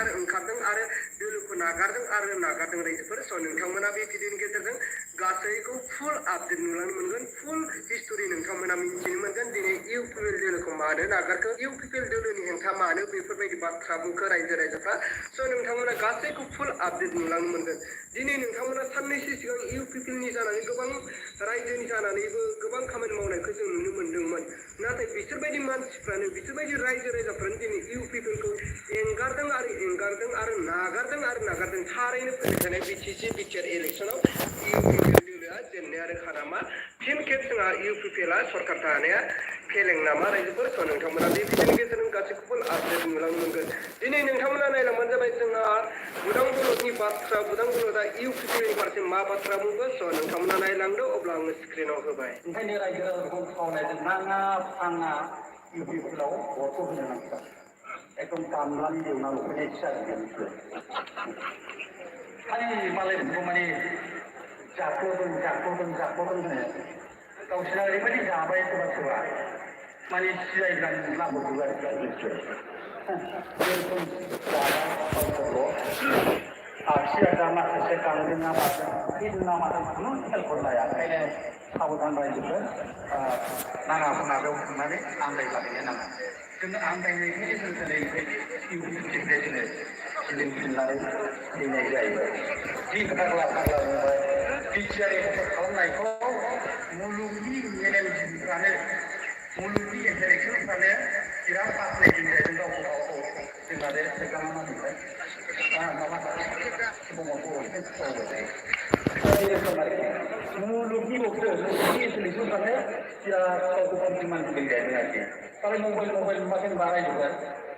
आरो ओंखारदों आरो दोलोखौ नागारदों आरो नागारदों रायजोफोर स' नोंथांमोना बे भिडिअनि गेजेरजों गासैखौ फुल आपडेट नुलांनो मोनगोन फुल हिस्टरि नोंथांमोना मिथिनो मोनगोन दिनै इउपिपिएल दोलोखौ मानो नागारखो इउपिपिएल दोलोनि हेंथा मानो बेफोरबायदि बाथ्रा बुंखो रायजो राजाफ्रा स' नोंथांमोना गासैखौ फुल आपडेट नुलांनो मोनगोन दिनै नोंथांमोना साननैसो सिगां इउपिपिएलनि जानानै गोबां रायजोनि जानानैबो गोबां खामानि मावनायखौ जों नुनो मोनदोंमोन नाथाय बिसोरबायदि मानसिफ्रानो बिसोरबायदि रायजो राजाफ्रानो दिनै इउपिपिएलखौ एंगारदों आरो नागारदों थारैनो फैबाय थानाय बिटिसि बिटिआर इलेक्सनाव इउपिपिएल दोलोआ जेननाया रोखा नामा फिन खेब जोंहा इउपिपिएलआ सरकार दानाया फेलें नामा रायजोफोर स' नोंथांमोना बे भिडिअनि गेजेरजों गासैखौबो आपडेट नुलांनो मोनगोन दिनै नोंथांमोना नायलांबानो जाबाय जोंहा बुदां बलदनि बाथ्रा बुदां बलदआ इउपिपिएलनि फारसे मा बाथ्रा बुंगोन स' नोंथांमोना नायलांदो अब्ला आङो स्क्रिनाव होबाय ओंखायनो रायजो राजाखौ खावलायदों नाङा फाङा इउपिपिएलाव भटखौ होनो नांगौ एकदम दामनानै एवना लुबैनायसो जादों बिसोर खालि मालायफोरखौ माने जाख्ल'दों होनो गावसोरा ओरैबायदि जाबाय सोरबा माने सिलायग्रा लाबोजोबो आरो बिसोर जेरखम जाबाय गावसोरल' आखिया दा माखासे गांदों ना मादों फैदों ना मादों खुनु खेलखौ लाया ओंखायनो साबधान रायजोफोर नाङा फाङा बेयाव थांनानै आन्दायलाहैनो नाङा जोङो आन्दायनायखायनो जों दिनै इउपिपिनिफ्राय जोङो गिदिंफिननानै फैनाय जायो जि फाग्ला बुंबाय बिटिआर खालामनायखौ मुलुगनि मेलेमजिबिफ्रानो मुलुगनि इन्टेलेक्सुवेलफ्रानो बिराद बाख्नायदों जाहैदों गावखौ जोंना बे सेगामानिफ्राय मुलुगनि बक्सो मुलुगनि इन्टेलेक्सुवेलफ्रानो बिराद गावखौ कमप्लिमेन्ट होदों जाहैदों आरोखि आरो मबाइल नुवाखै बारायजोबबाय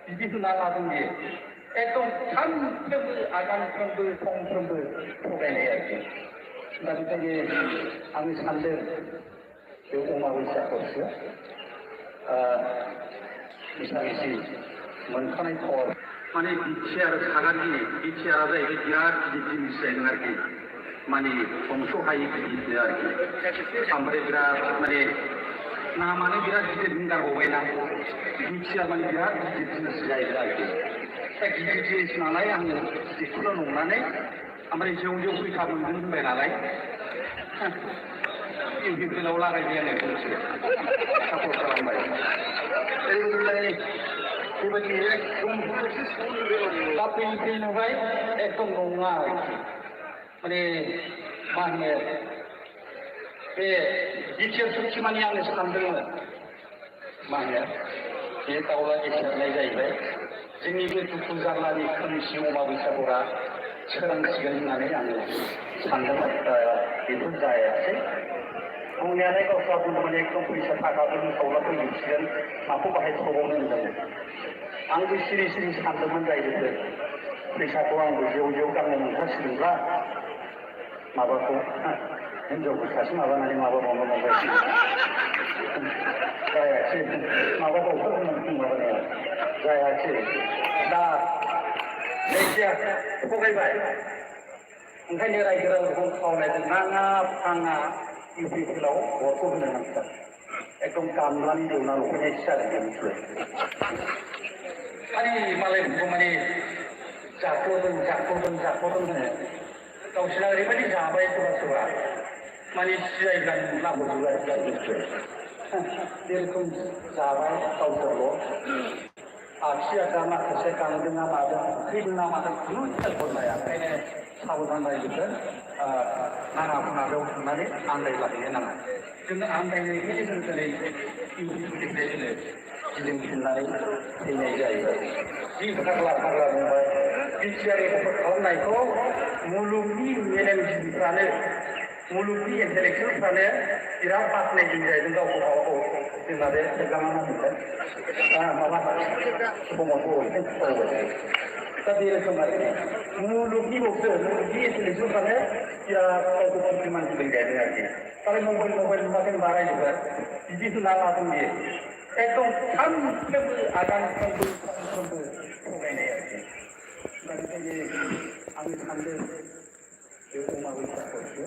बिदि होना लादों बियो एकदम सानफ्रोमबो आगानफ्रोमबो समफ्रोमबो थगायनाय आरोखि दा बेखायनो आं सानदों बे अमाबैसाखौसो एसामिसि मोनखानाय खर माने बिटिआर सागाननि बिटिआरआ जाहैबाय बिराद गिदिर जिनिस जाहैदों आरोखि माने हमस' हायै गिदिर आरोखि ओमफ्राय बिराद माने नामानो बिराद गिदिर बुंगारबावबायना बिटिआर माने बिराद गिदिर जिनिस जाहैदों आरोखि दा गिदिर जिनिस नालाय आङो गिदिरखौल' नंनानै ओमफ्राय जौ फैसा मोनगोन होनबाय नालाय इउपिपिएलाव लागायबाय आङो सापर्ट खालामबाय ओरैबायदि बेबायदि एकदम दा फैयै नुबाय एकदम नङा आरोखि माने मा होनो बे बिटिआर सुक्ति माने आङो सानदोंमोन मा होनो बे दाउला गेसेरनाय जाहैबाय जोंनि बे दुखु जारलानि खोमसि अमाबैसाफोरा सोरांसिगोन होननानै आङो सानदोंमोन बेफोर जायासै बुंनायालाय गावस्रा बुंदोंमोन एकदम फैसा थाखाफोरनि सावला फैजोबसिगोन माखौ बाहायथबावनो होनदोंमोन आंबो सिरि सानदोंमोन रायजोफोर फैसाखौ आंबो जेव गारनो मोनथारसिगोनब्ला माबाखौ हिनजावखौ सासे माबानानै माबाबावनो मोनबायसै जायासै माबाबावखौ माबानाया जायासै दा जायखिया थगायबाय ओंखायनो रायजो राजाखौ खावलायदों नाङा फाङा इउपिपिएलाव भटखौ होनो नांगौ एकदम दामनानै एवना लुबैनायसो जादों बिसोर खालि मालायफोरखौ माने जाख्ल'दों होनो गावसोरा ओरैबायदि जाबाय सोरबा माने सिलायग्रा लाबोजोबो आरो बिसोर जेरखम जाबाय गावसोरल' आखिया दा माखासे गांदों ना मादों फैदों ना मादों खुनु खेलखौ लाया ओंखायनो साबधान रायजोफोर नाङा फाङा बेयाव थांनानै आन्दायलाहैनो नाङा जोङो आन्दायनायखायनो जों दिनै इउपिपिनिफ्राय जोङो गिदिंफिननानै फैनाय जायो जि फाग्ला बुंबाय बिटिआर खालामनायखौ मुलुगनि मेलेमजिबिफ्रानो मुलुगनि इन्टेलेक्सुवेलफ्रानो बिराद बाख्नायदों जाहैदों गावखौ जोंना बे सेगामानिफ्राय माबा समाव दा बे रोखोम आरोखि मुलुगनि बक्सो मुलुगनि इन्टेलेक्सुवेलफ्रानो बिराद गावखौ कमप्लिमेन्ट होदों जाहैदों आरोखि आरो मबाइल नुवाखै बारायजोबबाय बिदि होना लादों बियो एकदम सानफ्रोमबो आगानफ्रोमबो समफ्रोमबो थगायनाय आरोखि दा बेखायनो आं सानदों बे अमाबैसाखौसो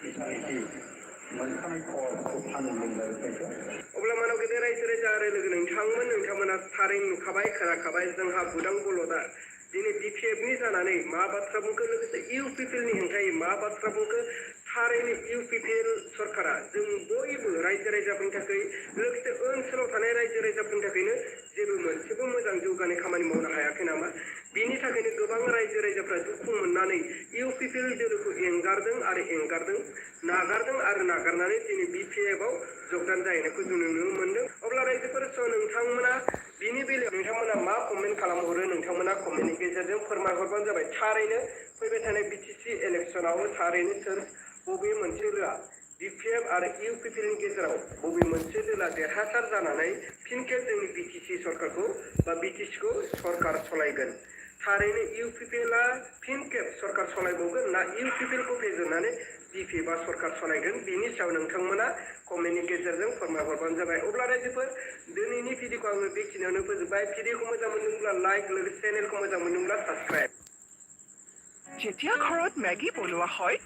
एसामिसि मोनखानाय खरखौ फाननो मोनबाय अब्ला मानाव गेदेर रायजो राजा आरो जानाय लोगो नोंथांमोना थारै नुखाबाय खोनाखाबाय जोंहा बुदां बलदा दिनै BPFनि जानानै मा बाथ्रा बुंखो लोगोसे UPPLनि हेंथायै मा बाथ्रा बुंखो थारैनो UPPL सरकारा जों बयबो रायजो राजाफोरनि थाखाय लोगोसे ओनसोलाव थानाय रायजो राजाफोरनि थाखायनो जेबो मोनसेबो मोजां जौगानाय खामानि मावनो हायाखै नामा बिनि थाखायनो गोबां रायजो राजाफ्रा दुखु मोननानै UPPL दोलोखौ नागारदों आरो नागारनानै दिनै BPFआव जगदान जाहैनायखौ जों नुनो मोनदों अब्ला रायजोफोर नोंथांमोना बिनि बेलायाव नोंथांमोना मा कमेन्ट खालामहरो नोंथांमोना कमेन्टनि गेजेरजों फोरमायहरबानो जाबाय थारैनो फैबाय थानाय BTC इलेक्सनाव थारैनो सोर बबे मोनसे दोलोआ BPF आरो UPPLनि गेजेराव बबे मोनसे दोलोआ देरहासार जानानै फिन खेब जोंनि BTC सरकारखौ बा BTCखौ सरकार सलायगोन थारैनो UPPLआ फिन खेब सरकार सलायबावगोन ना UPPLखौ फेजेननानै BPFआ सरकार सलायगोन बिनि सायाव नोंथांमोना कमेन्टनि गेजेरजों फोरमायहरबानो जाबाय अब्ला रायजोफोर दिनैनि भिडिअखौ आङो बेखिनियावनो फोजोबबाय भिडिअखौ मोजां मोनदोंब्ला लाइक लोगोसे चेनेलखौ मोजां मोनदोंब्ला साबस्क्राइब যেতিয়া ঘৰত মেগী বনোৱা হয়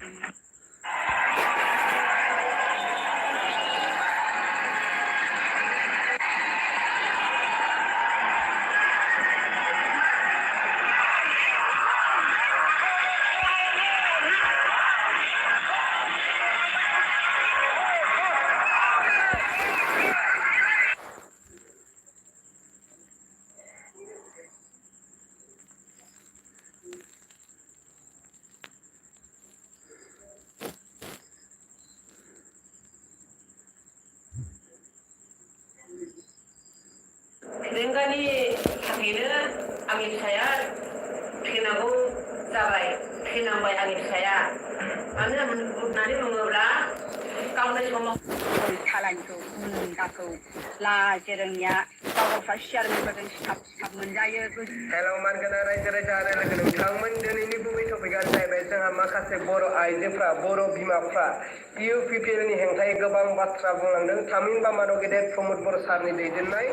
रेंगानि थाखायनो आंनि फिसाया थैनांगौ जाबाय थैनांबाय आंनि फिसाया मानो होननानै बुङोब्ला गावनि समाव थालायखौ गुन्दाखौ लाजे रोङिया गावफ्रा सियारमेनफोरजों सिथाब मोनजायो हेलौ मानगोनां रायजो राजा आरो लोगो नोंथांमोन दिनैनि गुबै टपिकआनो जाहैबाय जोंहा माखासे बर' आइजोफ्रा बर' बिमाफ्रा UPPLनि हेंथायै गोबां बाथ्रा बुंलांदों थामहिनबा मादाव गेदेर प्रमद बर' सारनि दैदेननाय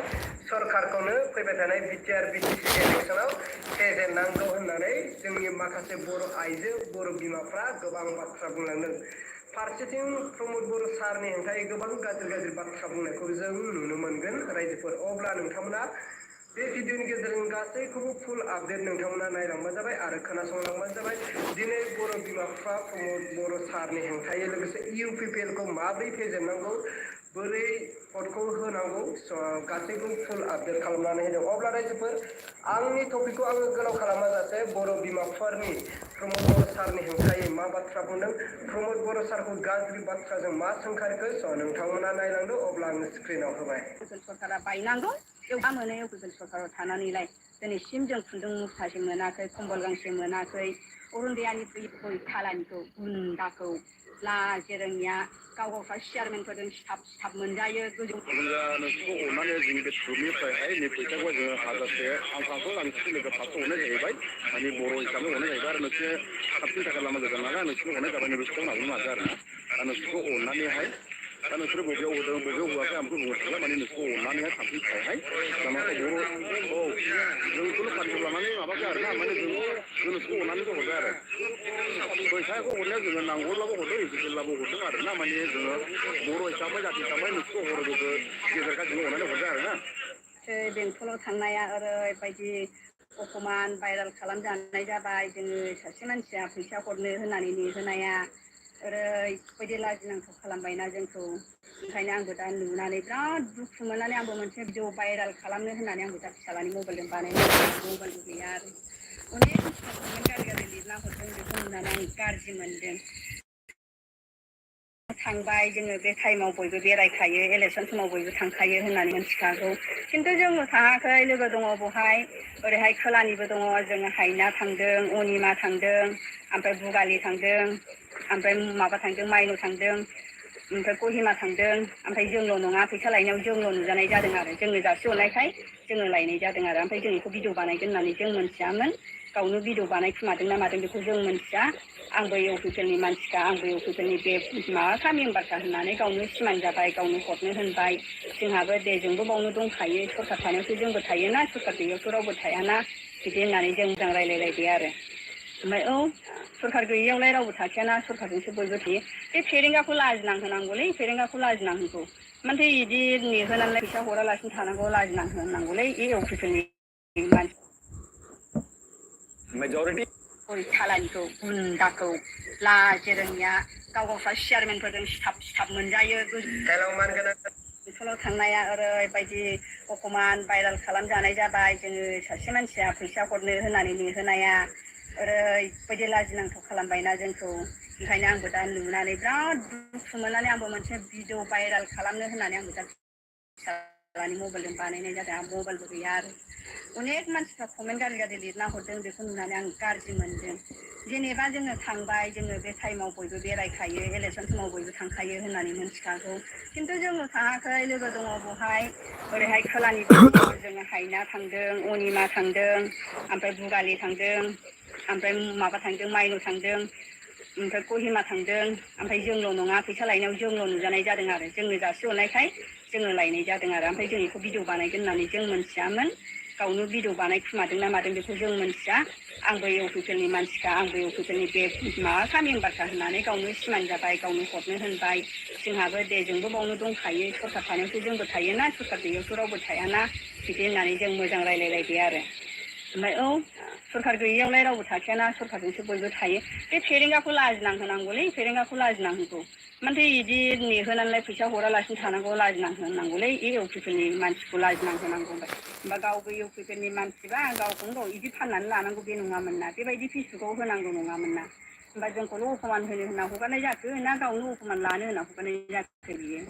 सरकारखौनो फैबाय थानाय BTR BTC इलेक्सनाव फेजेननांगौ होननानै जोंनि माखासे बर' आइजो बर' बिमाफ्रा गोबां बाथ्रा बुंलांदों फारसेथिं प्रमद बर' सारनि हेंथायै गोबां गाज्रि बाथ्रा बुंनायखौ जों नुनो मोनगोन रायजोफोर अब्ला नोंथांमोना बे भिडिअनि गेजेरजों गासैखौबो फुल आपडेट नोंथांमोना नायलांबानो जाबाय आरो खोनासंलांबानो जाबाय दिनै बर' बिमाफ्रा प्रमद बर' सारनि हेंथायै लोगोसे UPPLखौ माबोरै फेजेननांगौ बोरै भटखौ होनांगौ गासैखौबो फुल आपडेट खालामनानै होदों अब्ला रायजोफोर आंनि टपिकखौ आङो गोलाव खालामाजासे बर' बिमाफोरनि प्रमद बर' सारनि हेंथायै मा बाथ्रा बुंदों प्रमद बर' सारखौ गाज्रि बाथ्राजों मा सोंखारिखो नोंथांमोना नायलांदो अब्ला आङो स्क्रिनाव होबाय सरकारा बायनांगौ मा मोनो UPPL सरकाराव थानानैलाय दिनैसिम जों खुन्दुं मुथासे मोनाखै कम्बल गांसे मोनाखै अरुणोदयानिफ्राय थालानिखौ गुन्दाखौ लाजे रोङिया गावफ्रा सियारमेनफोरजों सिथाब मोनजायो गोजौ नोंसोरखौ अननानै जोंनि बे ग्रुपनिफ्रायहाय नै फैसाखौ जोङो हाजारसे आं फांखौ आं लोगो फार्स्ट हरनाय जाहैबाय माने बर' हिसाबै हरनाय जाहैबाय आरो नोंसोर साबसिन थाखा लामा गोजान नालाय नोंसोरखौ हरनाय जाबाय नोंसोरखौ नाजानो नाजा आरो ना दा नोंसोरखौ अननानैहाय दा नोंसोर बबेयाव होदों बबेयाव होआखै आंखौ बुंनो थांला माने नोंसोरखौ अननानैहाय साबसिन थाखायहाय माने बर' औ जोंखौनो पार्टिखौ लानानै माबाखै आरो ना माने जों नोंसोरखौ अननानैसो हरदों आरो फैसाखौ हरनाया जोङो नांगौब्लाबो हरदों इजिकेलब्लाबो हरदों आरो ना माने जोङो बर' हिसाबै जाथि हिसाबै नोंसोरखौ हरो गोदो गेजेर गाज्रिखौ अननानै हरदों आरो ना बेंटलाव थांनाया ओरैबायदि अपमान भाइरेल खालामजानाय जाबाय जोङो सासे मानसिया फैसा हरनो होननानै नेहोनाया ओरैबायदि लाजिनांथाव खालामबायना जोंखौ ओंखायनो आंबो दा नुनानै बिराद दुखु मोननानै आंबो मोनसे भिडिअ भाइरेल खालामनो होननानै आंबो दा फिसालानि मबाइलजों बानायनाय मबाइलबो गैया आरो अनेक गाज्रि लिरना हरदों बेखौ नुनानै आं गाज्रि मोनदों थांबाय जोङो बे टाइमाव बयबो बेरायखायो इलेक्सन समाव बयबो थांखायो होननानै मिथिखागौ खिन्थु जोङो थाङाखै लोगो दङ बहाय ओरैहाय खोलानिबो दङ जोङो हायना थांदों अनिमा थांदों ओमफ्राय बुगालि थांदों ओमफ्राय माबा थांदों माइनाव थांदों ओमफ्राय कहिमा थांदों ओमफ्राय जोंल' नङा फैसा लायनायाव जोंल' नुजानाय जादों आरो जोंनो जासिहरनायखाय जोङो लायनाय जादों आरो ओमफ्राय जों बेखौ भिडिअ बानायगोन होननानै जों मोनथियामोन गावनो भिडिअ बानायखुमादों ना मादों बेखौ जों मोनथिया आंबो UPPLनि मानसिखा आंबो UPPLनि बे माबाखा मेम्बारखा होननानै गावनो सिमान जाबाय गावनो हरनो होनबाय जोंहाबो दे जोंबो बावनो दंखायो सरकार थानायावसो जोंबो थायोना सरकार गैयैयावथ' रावबो थायाना बिदि होननानै जों मोजां रायलायलायबाय आरो ओमफ्राय सरकार गैयियावलाय रावबो थाखायाना सरकारजोंसो बयबो थायो बे फेरेंगाखौ लाजिनांहोनांगौलै फेरेंगाखौ लाजिनांहोगौ मानोथो बिदि नेहोनानै फैसा हरालासिनो थानांगौ लाजिनांहोनांगौलै बे अफिसनि मानसि मेजॉरिटी ओरै सालानिखौ गुन्दाखौ लाजि रोङिया गाव गावस्रा चेयारमेनफोरजों सिथाब मोनजायो हेल' मानगोनां बेंथलाव थांनाया ओरैबायदि अकमान भाइराल खालामजानाय जाबाय जोङो सासे मानसिया फैसा हरनो होननानै नेहोनाया ओरैबायदि लाजिनांथाव खालामबायना जोंखौ ओंखायनो आंबो दा नुनानै बिराद दुखु मोननानै आंबो मोनसे भिडिअ भाइराल खालामनो होननानै आंबो दा फिसालानि मबाइलजों बानायनाय जादों आं मबाइलबो गैया आरो अनेक मानसिफ्रा कमेन्ट गाज्रि गाज्रि लिरना हरदों बेखौ नुनानै आं गाज्रि मोनदों जेनेबा जोङो थांबाय जोङो बे टाइमाव बयबो बेरायखायो इलेक्सन समाव बयबो थांखायो होननानै मिथिखागौ खिन्थु जोङो थाङाखै लोगो दङ बहाय ओरैहाय खोलानिबो दङ जोङो हायना थांदों अनिमा थांदों ओमफ्राय बुगालि थांदों ओमफ्राय माबा थांदों माइनाव थांदों ओमफ्राय कहिमा थांदों ओमफ्राय जोंल' नङा फैसा लायनायाव जोंल' नुजानाय जादों आरो जोंनो जासिहरनायखाय जोङो लायनाय जादों आरो ओमफ्राय जों बेखौ भिडिअ बानायगोन होननानै जों मोनथियामोन गावनो भिडिअ बानायखुमादों ना मादों बेखौ जों मोनथिया आंबो इउपिपिएलनि मानसिखा आंबो इउपिपिएलनि बे माबाखा मेम्बारखा होननानै गावनो सिमान जाबाय गावनो हरनो होनबाय जोंहाबो दे जोंबो बावनो दंखायो सरकार थानायावसो जोंबो थायोना सरकार गैयियावथ' रावबो थायाना बिदि होननानै जों मोजां रायलायलायबाय आरो ओमफ्राय सरकार गैयियावलाय रावबो थाखायाना सरकारजोंसो बयबो थायो बे फेरेंगाखौ लाजिनांहोनांगौलै फेरेंगाखौ लाजिनांहोगौ मानोथो बिदि नेहोनानैलाय फैसा हरालासिनो थानांगौ लाजिनांहोनांगौलै बे इउपिपिएलनि मानसिखौ लाजिनांहोनांगौ होमबा गावबो इउपिपिएलनि मानसिबा गावखौनो गाव बिदि फाननानै लानांगौ बे नङामोन ना बेबायदि फेसबुकाव होनांगौ नङामोन ना होमबा जोंखौल' अफमान होनो होनना हगारनाय जाखो ना गावनो अफमान लानो होनना हगारनाय जाखो बियो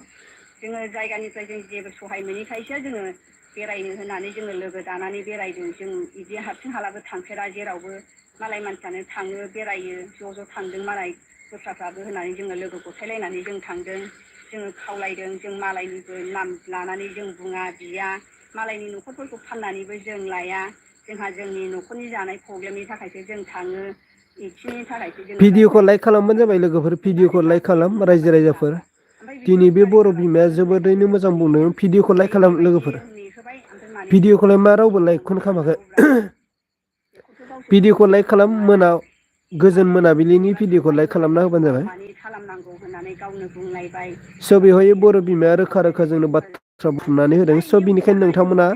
जोङो जायगानिफ्राय जों जेबो सहाय मोनैखायसो जोङो बेरायनो होननानै जोङो लोगो दानानै बेरायदों जों बिदि हारसिं हालाबो थांफेरा जेरावबो मालाय मानसियानो थाङो बेरायो ज' ज' थांदों मालाय दस्राफ्राबो होननानै जोङो लोगो गथायलायनानै जों थांदों जोङो खावलायदों जों मालायनिबो नाम लानानै जों बुङा बिया मालायनि न'खरफोरखौ फाननानैबो जों लाया जोंहा जोंनि न'खरनि जानाय प्रब्लेमनि थाखायसो जों थाङो इखिनि थाखायसो जोङो भिडिअखौ लाइक खालामबानो जाबाय लोगोफोर भिडिअखौ लाइक खालाम रायजो राजाफोर दिनै बे बर' बिमाया जोबोरैनो मोजां बुंदों भिडिअखौ लाइक खालाम लोगोफोर भिडिअखौलाय मा रावबो लाइकखौनो खालामाखै भिडिअखौ लाइक खालाम गोजोन मोनाबिलिनि भिडिअखौ लाइक खालामना होबानो जाबाय खालामनांगौ होननानै गावनो बुंलायबाय स' बेवहाय बर' बिमाया रोखा रोखा जोंनो बाथ्रा बुंनानै होदों स' बिनिखायनो नोंथांमोना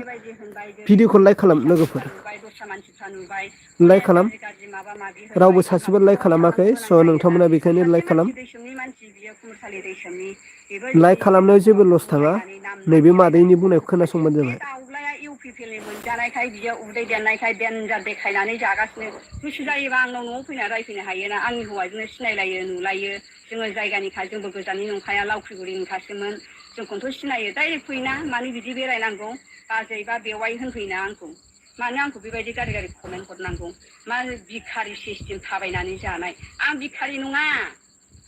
भिडिअखौ लाइक खालाम लोगोफोर दस्रा मानसिफ्रा नुबाय लाइक अनेक खालाम गाज्रि गाज्रि माबा माबि रावबो होनबाय सासेबो आंहाबोथ' लाइक खालामाखै सागाव स' गोनां जायोना नोंथांमोना बेखायनो सासे लाइक खालाम मानसि दैसोमनि मानसि बियो खुरसालि दैसोमनि बेबो लाइक जुदि खालामनायाव जेबो लस थाङा बुंलायनानै नाम नैबे दान्थेलायनानै मादैनि बुंनायखौ हरोब्ला खोनासंबानो बे जाबाय दाउलाया इउपिपिएलनि मोनजानायखाय बियो उदै देरनायखाय देनजार देखायनानै जागासिनो गोसो जायोबा आंनाव न'आव फैनानै रायफैनो हायोना आंनि हौवाजोंनो सिनायलायो नुलायो जोङो जायगानिखा जोंबो गोजाननि नंखाया लावख्रिगुरिनिखासोमोन जोंखौथ' सिनायो डाइरेक्ट फैना मानो बिदि बेरायनांगौ बाजै बा बेवाइ होनफैना आंखौ मानो आंखौ बेबायदि गाज्रि गाज्रि कमेन्ट हरनांगौ मा भिखारि सिस्टेम थाबायनानै जानाय आं भिखारि नङा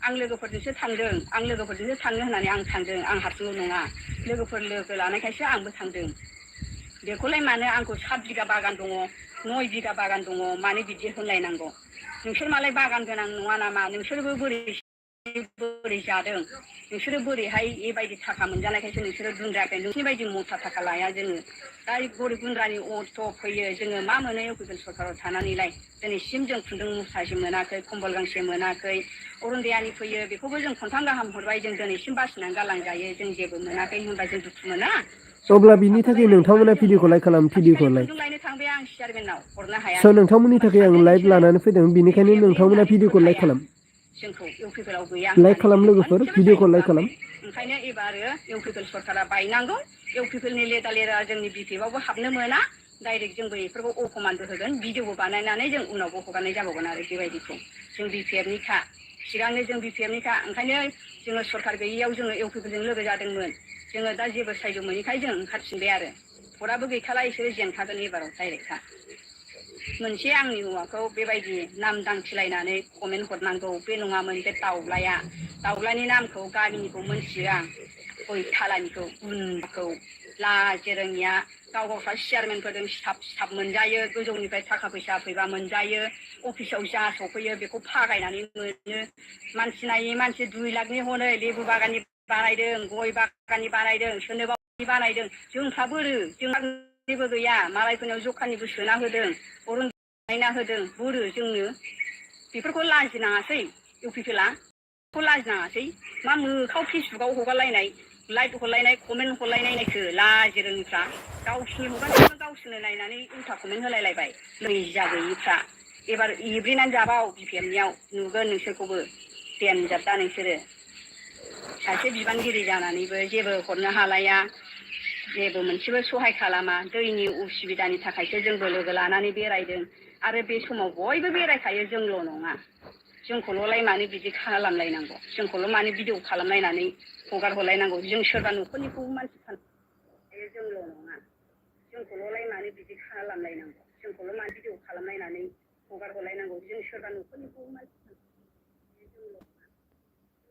आं लोगोफोरजोंसो थांदों आं लोगोफोरजोंसो थांनो होननानै आं थांदों आं हारसिंल' नङा लोगोफोर लोगो लानायखायसो आंबो थांदों बेखौलाय मानो आंखौ 7 बिगा बागान दङ 9 बिगा बागान दङ मानो बिदि होनलायनांगौ नोंसोर मालाय बागान गोनां नङा नामा नोंसोरबो बोरै जादों नोंसोरो बोरैहाय बेबायदि थाखा मोनजानायखायसो नोंसोरो दुन्द्रायाखै नोंसोरनि बायदि मोथा थाखा लाया जोङो दा गरिब गुन्द्रानि अथ' फैयो जोङो मा मोनो इउपिपिएल सरकाराव थानानैलाय दिनैसिम जों खुन्दुं मुसासे मोनाखै कम्बल गांसे मोनाखै अरुनदयानि फैयो बेखौबो जों खनथाम गाहाम हरबाय जों दिनैसिम बासिनानै गालांजायो जों जेबो मोनाखै होनबा जों दुखु मोना अब्ला बिनि थाखाय सरकाराव नोंथांमोना थाबोलायनायखौ भिडिअखौ लाइक खालाम भिडिअखौ सानसेखालि लाइक खुन्दुं लायनो थांबाय आं चेयारमेनाव हरनो हाया स' नोंथांमोननि थाखाय आं सानदों लाइभ नोंसोरो लानानै फैदों बेनिखायनो बिपिएलनि नोंथांमोना होननानै भिडिअखौ लाइक फोथाया खालाम जोंखौ इउपिपिएलआव गैया लाइक होननानै खालाम जोङो लोगोफोर खनसेबो साइन भिडिअखौ लाइक हराखै खालाम ओंखायनो एबारो इउपिपिएल सरकारा बायनांगौ इउपिपिएलनि लेदा जोंनि बिपिएफआवबो हाबनो मोना डाइरेक्ट जोंबो बेफोरखौ अफमानबो होगोन भिडिअबो बानायनानै जों उनावबो हगारनाय जाबावगोन आरो बेबायदिखौ जों बिपिएफनिखा सिगांनो जों बिपिएफनिखा ओंखायनो जोङो सरकार गैयियाव जोङो इउपिपिएलजों लोगो जादोंमोन जोङो दा जेबो सायज मोनैखाय जों ओंखारफिनबाय आरो हराबो गैखाला इसोरो जेनखागोन एबाराव डाइरेक्टखा मोनसे आंनि हौवाखौ बेबायदि नाम दांथिलायनानै कमेन्ट हरनांगौ बे नङामोन बे दाउलानि नामखौ गामिनिखौ मोनथियो आं गय थालानिखौ गुन्दाखौ लाजि रोङिया गाव गावस्रा चेयारमेनफोरजों सिथाब मोनजायो गोजौनिफ्राय थाखा फैसा फैबा मोनजायो अफिसाव जा सफैयो बेखौ फागायनानै मोनो मानसि नायै मानसि 2 लाखनि हनै लेबु बागाननि बानायदों गय बागाननि बानायदों सोरनोबा बानायदों जोंफ्रा बोरो जोंहा जेबो गैया मालायफोरनाव जखानिबो सोना होदों नायना होदों बुरो जोंनो बेफोरखौ लाजिनाङासै इउपिपिएलआ खौ लाजिनाङासै मा मोखाव फेसबुकाव हगारलायनाय लाइक हरलायनाय कमेन्ट हरलायनायसो लाजि रोङिफ्रा गावसिनि हगारनायखौनो गावसोरनो नायनानै उल्था कमेन्ट होलायलायबाय लैजा गैयिफ्रा एबार एब्रेनानै जाबाव बिपिएलनियाव नुगोन नोंसोरखौबो देनजार दा नोंसोरो सासे बिबानगिरि जानानैबो जेबो हरनो हालाया जेबो मोनसेबो सहाय खालामा दैनि उसुबिदानि थाखायसो जोंबो लोगो लानानै बेरायदों आरो बे समाव बयबो बेरायखायो जोंल' नङा जोंखौल'लाय मानो बिदि खालामलायनांगौ जोंखौल' मानो भिडिअ खालामलायनानै हगार हरलायनांगौ जों सोरबा न'खरनिखौ मानसि फानखायो जोंल' नङा जोंखौल'लाय मानो बिदि खालामलायनांगौ जोंखौल' मानो भिडिअ खालामलायनानै हगार हरलायनांगौ जों सोरबा न'खरनिखौ मानसि फानखायो जोंल' नङा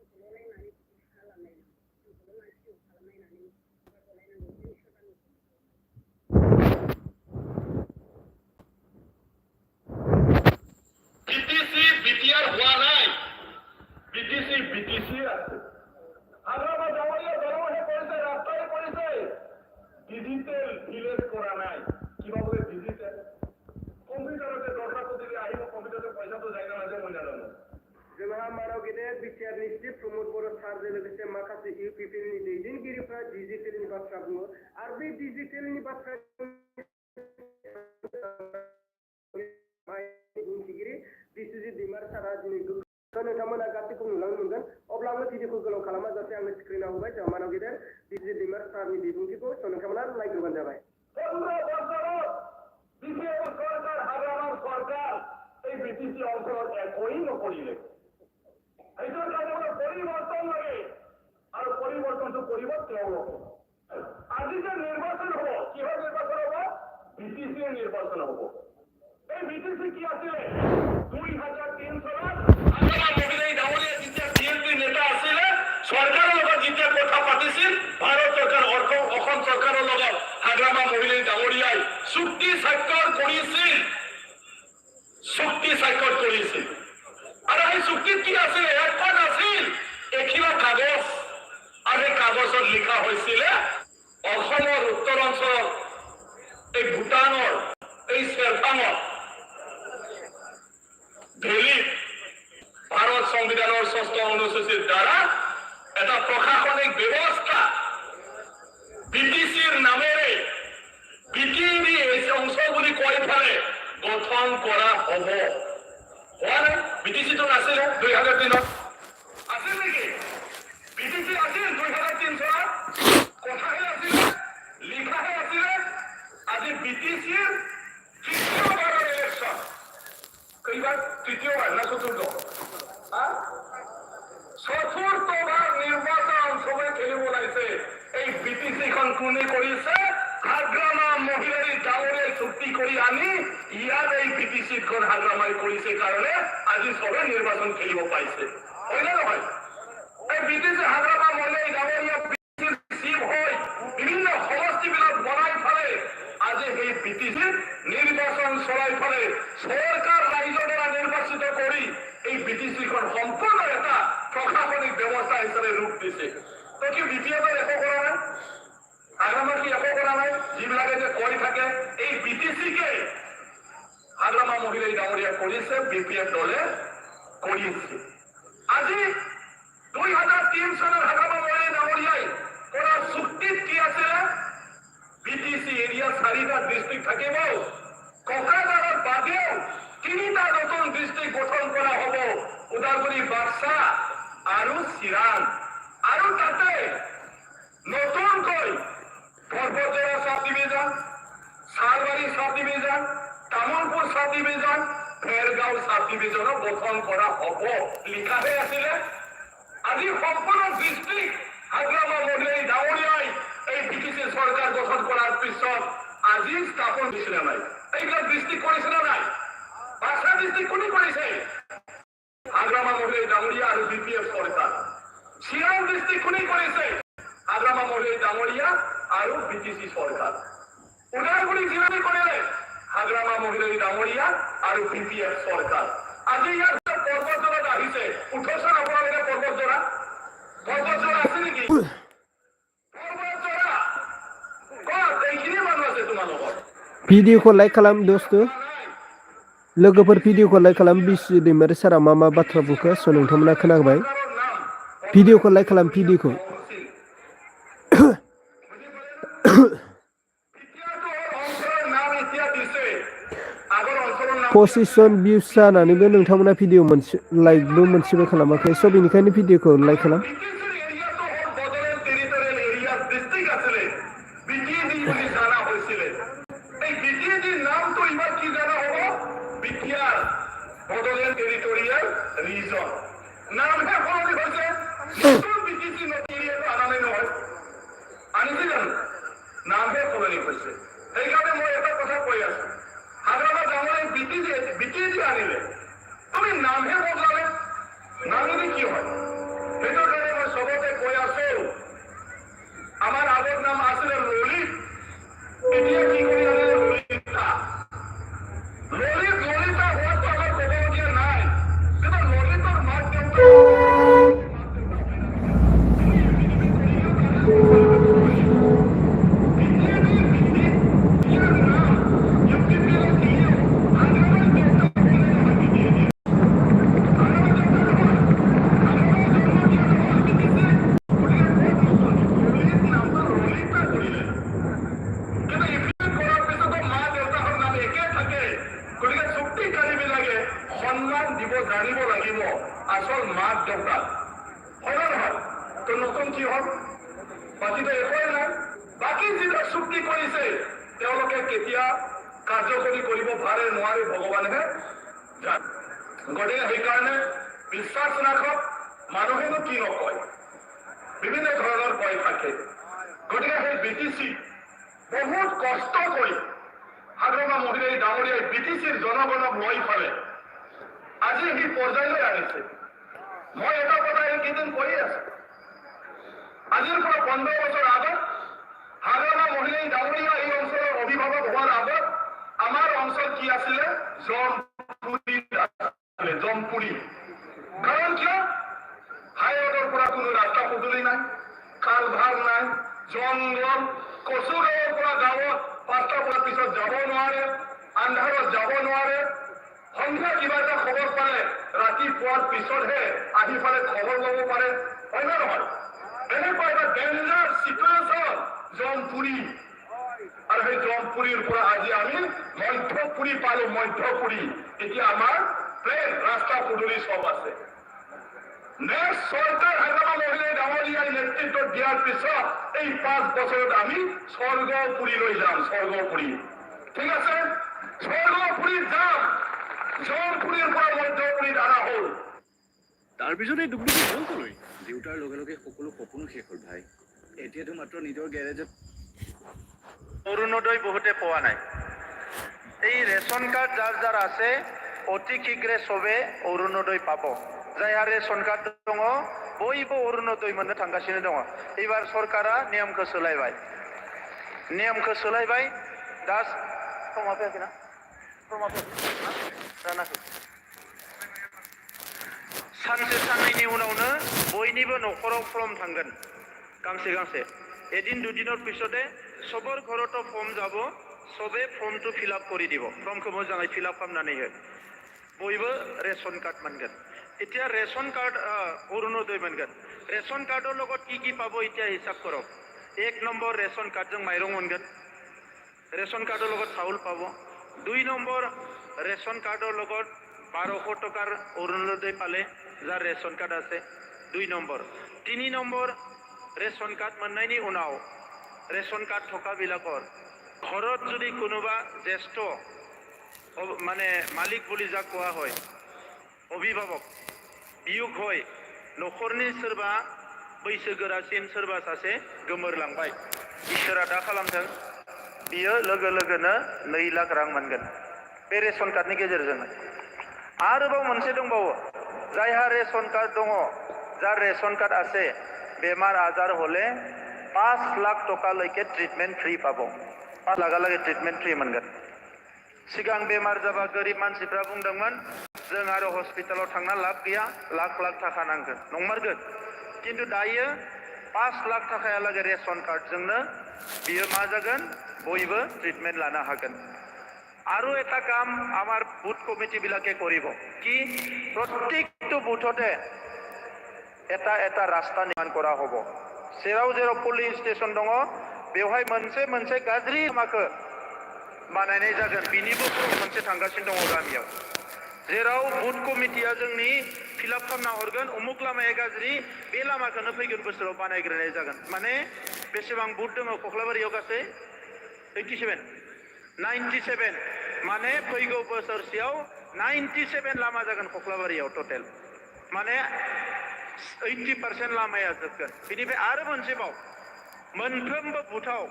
जोंखौल'लाय मानो बिदि खालामलायनांगौ जोंखौल' मानो भिडिअ खालामलायनानै हगार हरलायनांगौ जों सोरबा বিটিসি বিটিআর হওয়া নাই বিটিসি আছে আমরা জামাইয়া জনমনে করেছে রাস্তায় করেছে ডিজিটাল ভিলেজ করা নাই কিভাবে ডিজিটাল কম্পিউটারতে দরখাস্ত দিলে আইব কম্পিউটারে পয়সা তো জায়গা আছে মনে জানো जोंहा मानाव गेदेर बिटिआरनि चिफ प्रमद बर' सारजों लोगोसे माखासे इउपिपिएलनि दैदेनगिरिफ्रा डिजिटेलनि बाथ्रा बुङो आरो बे डिजिटेलनि बाथ्रा बुंथिगिरि बिसुजित दैमार सारा दिनै नोंथांमोना गासैखौ नुलांनो मोनगोन अब्ला आङो भिडिअखौ गोलाव खालामा जासे आङो स्क्रिनाव होबाय जोंहा मानाव गेदेर बिसुजित दैमार सारनि बिबुंथिखौ नोंथांमोना नायग्रोबानो जाबाय সরকার হাজার সরকার এই বিটিসি অঞ্চল একই নকরিলে এইটার কারণে আমরা পরিবর্তন লাগে আর পরিবর্তন তো পরিবর্তন হলো আজি যে নির্বাচন হবো কিভাবে নির্বাচন হবো বিটিসি নির্বাচন হবো এই বিটিসি কি আসলে 2003 সালত আমরা মহিলাই দাওলিয়া যেতিয়া বিএনপি নেতা আসলে সরকারের লগত যেতিয়া কথা পাতিছিল ভারত সরকার অসম সরকারের লগত হাগ্ৰামা মহিলাই দাওলিয়াই চুক্তি স্বাক্ষৰ কৰিছিল আৰু এই চুক্তিত কি আছিল এখন আছিল এখিলা কাগজ আৰু এই কাগজত লিখা হৈছিলে অসমৰ উত্তৰ অঞ্চলত এই ভূটানৰ এই চেৰফাঙত ভেলীত ভাৰত সংবিধানৰ ৬ষ্ঠ অনুসূচীৰ দ্বাৰা এটা প্ৰশাসনিক ব্যৱস্থা বিটিচিৰ নামেৰে বিটিডি এই অংশ বুলি কৈ ফালে গঠন কৰা হ'ব হোৱা নাই বিটিচিটো নাছিলে 2003 আছিল নেকি বিটিচি আছিল 2003 চনত কথাহে আছিলে লিখাহে আছিলে আজি বিটিচিৰ তৃতীয়বাৰৰ ইলেকশ্যন কেইবাৰ তৃতীয়বাৰ না চতুৰ্থ চতুৰ্থবাৰ নিৰ্বাচন সবে খেলিব লাগিছে এই বিটিচিখন কোনে কৰিছে হাগ্ৰামা মহিলাই ডাঙৰীয়াই চুক্তি কৰি আনি ইয়াত এই বিটিচিখন হাগ্ৰামাই কৰিছে কাৰণে আজি সবে নিৰ্বাচন খেলিব পাইছে হয় নে নহয় এই বিটিচি হাগ্ৰামা মহিলাই ডাঙৰীয়া বিটিচিৰ চিফ হৈ বিভিন্ন সমষ্টিবিলাক বনাই ফালে আজি সেই বিটিচিৰ নিৰ্বাচন চলাই ফালে চৰকাৰ ৰাইজৰ দ্বাৰা নিৰ্বাচিত কৰি এই বিটিচিখন সম্পূৰ্ণ এটা প্ৰশাসনিক ব্যৱস্থা হিচাপে ৰূপ দিছে তো কি বিপিএফৰ একো কৰা নাই হাগ্ৰামাৰ কি একো কৰা নাই যিবিলাকে যে কৈ থাকে এই বিটিচিকে হাগ্ৰামা মহিলাই ডাঙৰীয়া কৰিছে বিপিএফ দলে কৰিছে আজি 2003 চনৰ হাগ্ৰামা মহিলাই ডাঙৰীয়াই কৰা চুক্তিত কি আছিলে বিটিচি এৰিয়া 4টা ডিষ্ট্ৰিক্ট থাকিব কোকৰাঝাৰৰ বাদেও 3টা নতুন ডিষ্ট্ৰিক্ট গঠন কৰা হ'ব ওদালগুৰি বাক্সা আৰু চিৰাং আৰু তাতে নতুনকৈ Parbatjhora sub division Salbari sub division Tamulpur sub division Bhergaon sub ডিভিজনো গঠন কৰা হ'ব লিখাহে আছিলে আজি সম্পূৰ্ণ ডিষ্ট্ৰিক্ট হাগ্ৰামা মহিলাই ডাঙৰীয়াই এই বিটিচি চৰকাৰ গঠন কৰাৰ পিছত আজি স্থাপন দিছিলে নাই এইবিলাক ডিষ্ট্ৰিক্ট কৰিছে নে নাই বাক্সা ডিষ্ট্ৰিক্ট কোনে কৰিছে হাগ্ৰামা মহিলাই ডাঙৰীয়া আৰু বিপিএফ চৰকাৰ চিৰাং ডিষ্ট্ৰিক্ট কোনে কৰিছে হাগ্ৰামা মহিলাই ডাঙৰীয়া আৰু বিটিচি চৰকাৰ ওদালগুৰি জিলাত কৰিলে হাগ্ৰামা মহিলাই ডাঙৰীয়া আৰু বিপিএফ চৰকাৰ আজি ইয়াত পৰ্বতজৰাত আহিছে 18 চন আপোনালোকে পৰ্বতজৰা আছে নেকি পৰ্বতজৰা ক'ত এইখিনি মানুহ আছে তোমালোকৰ भिडिअखौ लाइक खालाम दोस्त लोगोफोर भिडिअखौ लाइक खालाम बिस्रि दैमारि सारा मा मा बाथ्रा बुंखो स' नोंथांमोना खोनाबाय भिडिअखौ लाइक खालाम भिडिअखौ पसिसन भिउस जानानैबो नोंथांमोना भिडिअ मोनसे लाइकबो मोनसेबो खालामाखै स' बेनिखायनो भिडिअखौ लाइक खालाम তাৰপিছত এই দুখটো হ'ল কলৈ দেউতাৰ লগে লগে সকলো সপোনো শেষ হ'ল ভাই এতিয়াতো মাত্ৰ নিজৰ গেৰেজত অৰুণোদয় বহুতে পোৱা নাই এই ৰেচন কাৰ্ড যাৰ যাৰ আছে অতি শীঘ্ৰে চবে অৰুণোদয় পাব যাইहा ৰেচন কাৰ্ড दङ बयबो अरुणोदय मोननो थांगासिनो दङ एबार सरकारा नियमखौ सोलायबाय दा समा फैयाखैना रानाखै सानसे साननैनि उनावनो बयनिबो न'खराव फर्म थांगोन गांसे এদিন দুদিনৰ পিছতে সবৰ ঘৰতো ফৰ্ম যাব সবে ফৰ্মটো ফিল আপ কৰি দিব ফৰ্মखौ মোজাङै ফিল আপ খাलामनानै हो बयबो ৰেচন কাৰ্ড मोनगोन এতিয়া ৰেচন কাৰ্ড অৰুণোদয় मोनगोन ৰেচন কাৰ্ডৰ লগত কি পাব এতিয়া হিসাব কৰক 1 নম্বৰ ৰেচন কাৰ্ডजों মাইৰং मोनगोन ৰেচন কাৰ্ডৰ লগত চাউল পাব 2 নম্বৰ ৰেচন কাৰ্ডৰ লগত 1200 টকাৰ অৰুণোদয় পালে যাৰ ৰেচন কাৰ্ড আছে 2 নম্বৰ 3 নম্বৰ ৰেচন কাৰ্ড मोननायनि उनाव ৰেচন কাৰ্ড থকা বিলাকৰ ঘৰত যদি কোনোবা জ্যেষ্ঠ মানে মালিক বুলি যা কোৱা হয় অভিভাৱক বিয়োগ হয় নখरनि सोरबा बैसोगोरासिन सोरबा सासे गोमोरलांबाय इसोरा दा खालामथों बियो लोगो लोगोनो 2 लाख रां मोनगोन बे रेशन कार्डनि गेजेरजों आरोबाव मोनसे दंबावो जायहा रेशन कार्ड दङ যার রেশন কার্ড আছে বেমার আজার হলে 5 লাখ টাকা লৈকে ট্রিটমেন্ট ফ্রি পাবো 5 লাখ লাগে ট্রিটমেন্ট ফ্রি मोनगोन सिगां बेमार जाबा गरिब मानसिफ्रा बुंदोंमोन जों आरो हस्पिटालाव थांना लाब गैया लाख लाख थाखा नांगोन नंमारगोन किन्तु दायो 5 लाख थाखाया লাগে रेशन कार्डजोंनो बियो मा जागोन बयबो ट्रिटमेन्ट लानो हागोन আৰু এটা কাম আমাৰ বুথ কমিটিবিলাকে কৰিব কি প্ৰত্যেকটো বুথতে এটা এটা ৰাস্তা নিৰ্মাণ কৰা হ'ব जेराव जेराव पुलिस स्टेशन दङ बेवहाय मोनसे गाज्रि लामाखौ बानायनाय जागोन बिनिबो मोनसे थांगासिनो दङ गामियाव जेराव बुथ कमिटिया जोंनि फिलाप खालामना हरगोन उमुक लामाया गाज्रि बे लामाखौनो फैगोन बोसोराव बानायग्रोनाय जागोन माने बेसेबां बुथ दङ कख्लाबारियाव गासै 97 माने फैगौ बोसोरसेयाव 97 लामा जागोन कख्लाबारियाव टटेल माने 80% लामाया जोबगोन बिनिफ्राय आरो मोनसेबाव मोनफ्रोमबो बुथाव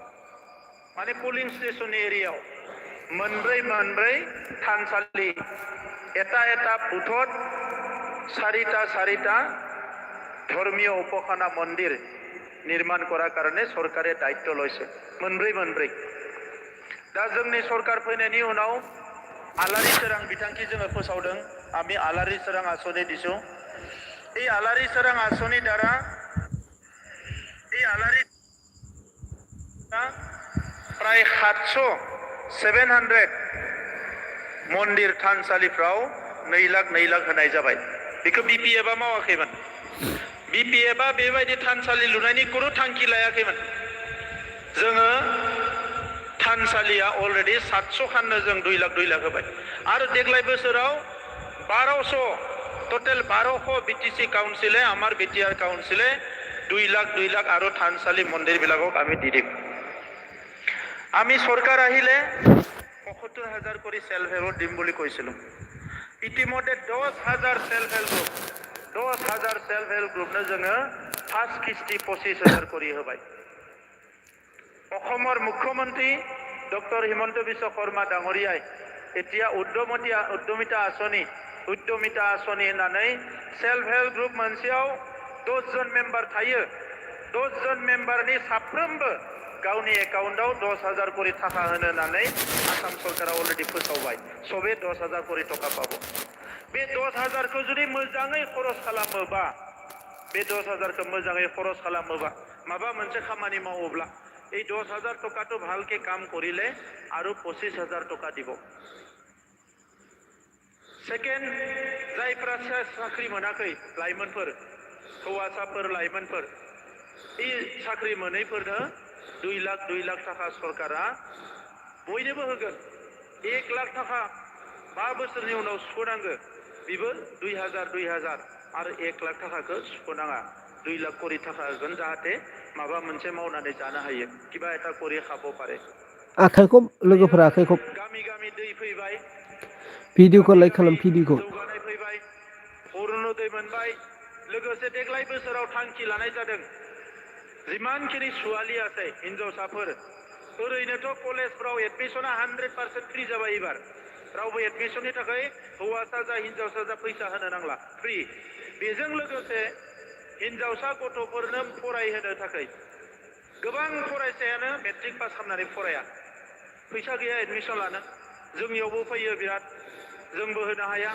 माने पोलिं स्टेशननि एरियायाव मोनब्रै थानसालि এটা बुथत 4টা ধর্মীয় উপখানা মন্দির নির্মাণ করার কারণে সরকারে দায়িত্ব লইছে मोनब्रै दा जोंनि सरकार फैनायनि उनाव आलारि सोरां बिथांखि जोङो फोसावदों आमी आलारि सोरां आसनि दिसु এই আলারি সোরাং আসনি দ্বারা এই আলারি প্রায় 700 মন্দির थानसालिफ्राव 2 लाख होनाय जाबाय बेखौ बिपिएफआ मावाखैमोन बिपिएफआ बेबायदि थानसालि लुनायनि कुनु थांखि लायाखैमोन जोङो थानसालिया अलरेडि 700 खाननो जों 2 लाख होबाय आरो देग्लाय बोसोराव 1200 टोटल 1200 बीटीसी काउन्सिले आमार बीटीआर काउन्सिले 2 लाख आरो थानसालि मन्दिर বিলাকক আমি দি দিম আমি সরকার আহিলে ৭৫,০০০ কৰি সেলফ হেল্প দিম বুলি কৈছিলো ইতিমধ্যে 10,000 সেলফ হেল্প গ্ৰুপनो जोङो फार्स्ट किस्ती 25,000 কৰি होबाय অসমৰ মুখ্যমন্ত্ৰী ডক্টৰ হিমন্ত বিশ্ব শৰ্মা ডাঙৰীয়াই এতিয়া উদ্যমিতা আঁচনি होननानै सेल्फ हेल्प ग्रुप मोनसेयाव 10 जन मेम्बार थायो 10 जन मेम्बारनि साफ्रोमबो गावनि एकाउन्टाव 10,000 कोटी थाखा होनो होननानै आसाम सरकारा अलरेडि फोसावबाय सबे 10,000 कोटी थाखा पाबो बे 10,000 खौ जुदि मोजाङै खरस खालामोबा बे 10,000 खौ मोजाङै खरस खालामोबा माबा मोनसे खामानि मावोब्ला এই 10,000 টাকাটো ভালকে কাম কৰিলে আৰু 25,000 টাকা দিব सेकेंड जायफ्रा साख्रि मोनाखै लाइमोनफोर हौवासाफोर लाइमोनफोर ई साख्रि मोनैफोरनो 2 लाख थाखा सरकारा बयनोबो होगोन 1 लाख थाखा 5 बोसोरनि उनाव सुख'नांगो बेबो 2,000 आरो 1 लाख थाखाखौ सुख'नाङा 2 लाख कोटी थाखा होगोन जाहाथे माबा मोनसे मावनानै जानो हायो किबा एटा कोरी खाबो पारे आखाइखौ लोगोफोरा आखाइखौ गामि दै फैबाय भिडिअखौ लाइक खालाम भिडिअखौ जौगानाय फैबाय अरुणोदय मोनबाय लोगोसे देग्लाय बोसोराव थांखि लानाय जादों जिमानखिनि सुवालि আছে हिनजावसाफोर ओरैनोथ' कलेजफ्राव एडमिशना 100% फ्रि जाबाय एबार रावबो एडमिशननि थाखाय हौवासा जा हिनजावसा जा फैसा होनो नांला फ्रि बेजों लोगोसे हिनजावसा गथ'फोरनो फरायहोनो थाखाय गोबां फरायसायानो मेट्रिक पास खालामनानै फराया फैसा गैया एडमिशन लानो जोंनियावबो फैयो बिराद जोंबो होनो हाया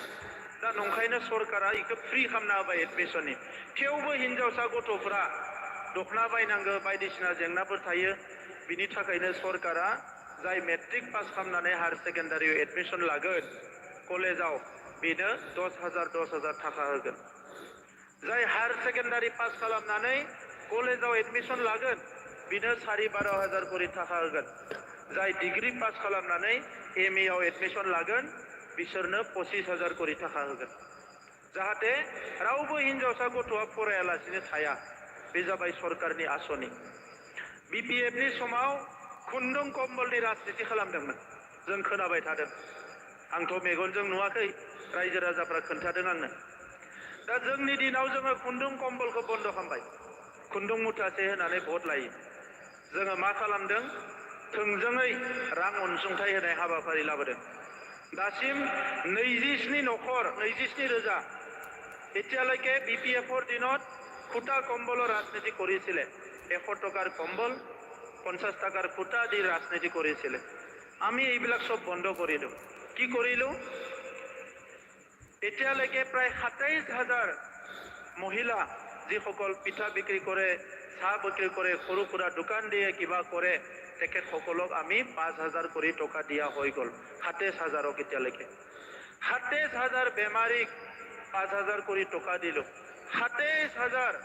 दा नंखायनो सरकारा इखौ फ्रि खालामना होबाय एडमिशननि थेवबो हिनजावसा गथ'फोरा दखना बायनांगौ बायदिसिना जेंनाफोर थायो बिनि थाखायनो सरकारा जाय मेट्रिक पास खालामनानै हायर सेकेन्डारियाव एडमिशन लागोन कलेजाव बेनो 10,000 थाखा होगोन जाय हायर सेकेन्डारि पास खालामनानै कलेजाव एडमिशन लागोन बेनो 12,500 कोटी थाखा होगोन जाय डिग्री पास खालामनानै एमए आव एडमिशन लागोन बिसोरनो 25,000 कोटी थाखा होगोन जाहाथे रावबो हिनजावसा गथ'आ फरायालासिनो थाया बे जाबाय सरकारनि आसनि बिपिएफनि समाव खुन्दुं कम्बलनि राजनिति खालामदोंमोन जों खोनाबाय थादों आंथ' मेगनजों नुवाखै रायजो राजाफ्रा खोन्थादों आंनो दा जोंनि दिनाव जोङो खुन्दुं कम्बलखौ बन्द खालामबाय खुन्दुं मुथासे होनानै भट लायो जोङो मा खालामदों थोंजोङै रां अनसुंथाइ होनाय हाबाफारि लाबोदों दासिम 27 नखर 27 रोजा এতিয়ালৈকে বিপিএফৰ দিনত খুটা কম্বলৰ ৰাজনীতি কৰিছিলে 100 টকাৰ কম্বল 50 টাকাৰ খুটা দি ৰাজনীতি কৰিছিলে আমি এইবিলাক সব বন্ধ কৰিলো কি কৰিলো এতিয়ালৈকে প্ৰায় 27,000 মহিলা যিসকল পিঠা বিক্ৰী কৰে চাহ বিক্ৰী কৰে সৰু সুৰা দোকান দিয়ে কিবা কৰে তেখেতসকলক আমি 5,000 কৰি টকা দিয়া হৈ গ'ল 27,000 এতিয়ালৈকে 27,000 বেমাৰীক 5,000 কৰি টকা দিলোঁ 27,000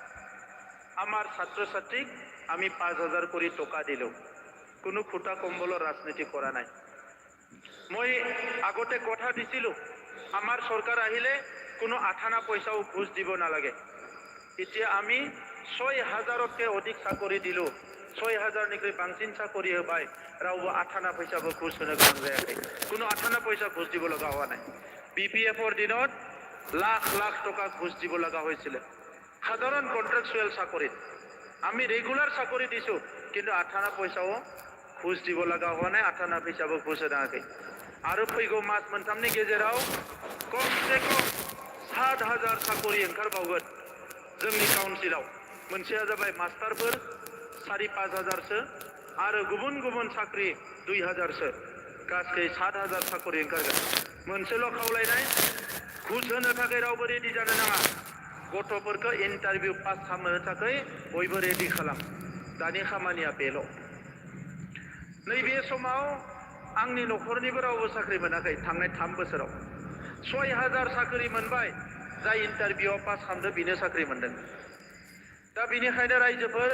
আমাৰ ছাত্ৰ ছাত্ৰীক আমি 5,000 কৰি টকা দিলোঁ কোনো খুটা কম্বলৰ ৰাজনীতি কৰা নাই মই আগতে কথা দিছিলোঁ আমাৰ চৰকাৰ আহিলে কোনো আঠানা পইচাও ঘুষ দিব নালাগে এতিয়া আমি 6,000তকৈ অধিক চাকৰি দিলোঁ 6,000 নিকৈ বাংसिन চাকৰি होबाय रावबो आठाना फैसाबो घुस होनो गोनां जायाखै কোনো आठाना फैसा घुस দিব লগা হোৱা নাই বিপিএফৰ দিনত লাখ লাখ টকা ঘুষ দিব লগা হৈছিল সাধাৰণ কন্ট্রাকচুয়াল চাকৰিত আমি রেগুলার চাকৰি দিছোঁ কিন্তু আঠানা পইচাও ঘুষ দিব লগা হোৱা নাই আঠানা फैसाबो घुस होनाखै आरो फैगौ मास मोनथामनि गेजेराव कमसे कम 7,000 साकरि ओंखारबावगोन जोंनि काउन्सिलाव मोनसेया जाबाय मास्टारफोर 4,500सो आरो गुबुन गुबुन साख्रि 2,000सो गासै 7,000 साकरि ओंखारगोन मोनसेल' खावलायनाय घुस होनो थाखाय रावबो रेडि जानो नाङा गथ'फोरखौ इन्टारभिउ पास खालामनो थाखाय बयबो रेडि खालाम दानि खामानिया बेल' नैबे समाव आंनि न'खरनिबो रावबो साख्रि मोनाखै थांनाय 3 बोसोराव 6,000 साख्रि मोनबाय जाय इन्टारभिउआव पास खालामदों बेनो साख्रि मोनदों दा बेनिखायनो रायजोफोर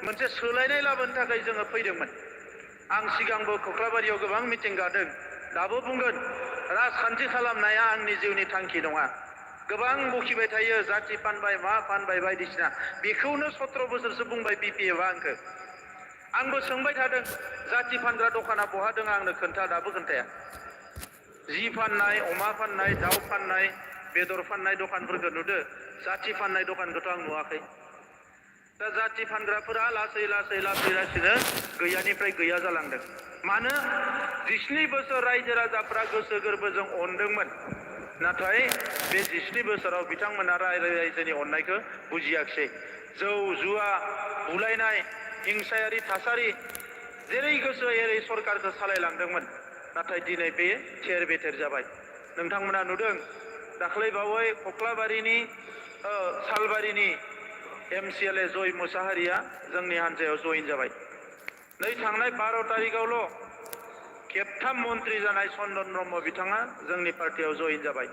मोनसे सोलायनाय लाबोनो थाखाय जोङो फैदोंमोन आं सिगांबो कक्लाबारियाव गोबां मिटिं गादों दाबो बुंगोन राजखान्थि खालामनाया आंनि जिउनि थांखि नङा गोबां बखिबाय थायो जाति फानबाय मा फानबाय बायदिसिना बेखौनो 17 बोसोरसो बुंबाय बिपिएफआ आंखौ आंबो सोंबाय थादों जाति फानग्रा दखाना बहा दङ आंनो खोन्था दाबो खोन्थाया जि फाननाय अमा फाननाय दाउ फाननाय बेदर फाननाय दखानफोरखौ नुदो जाति फाननाय दखानखौथ' आं नुवाखै दा जाति फानग्राफोरा लासै लासैनो गैयानिफ्राय गैया जालांदों मानो 17 बोसोर रायजो राजाफ्रा गोसो गोरबोजों अनदोंमोन नाथाय बे 17 बोसोराव बिथांमोना रायजोनि अननायखौ बुजियाखिसै जौ जुवा बुलायनाय हिंसायारि थासारि जेरै गोसो एरै सरकारखौ सालायलांदोंमोन नाथाय दिनै बे थेर बेथेर जाबाय नोंथांमोना नुदों दाख्लै बावै कक्लाबारिनि सालबारिनि एमसिएलए जय मुसाहारिया जोंनि हान्जायाव जइन जाबाय नै थांनाय 12 तारिखआवल' खेबथाम मन्त्रि जानाय चन्दन ब्रह्म बिथाङा जोंनि पार्टियाव जइन जाबाय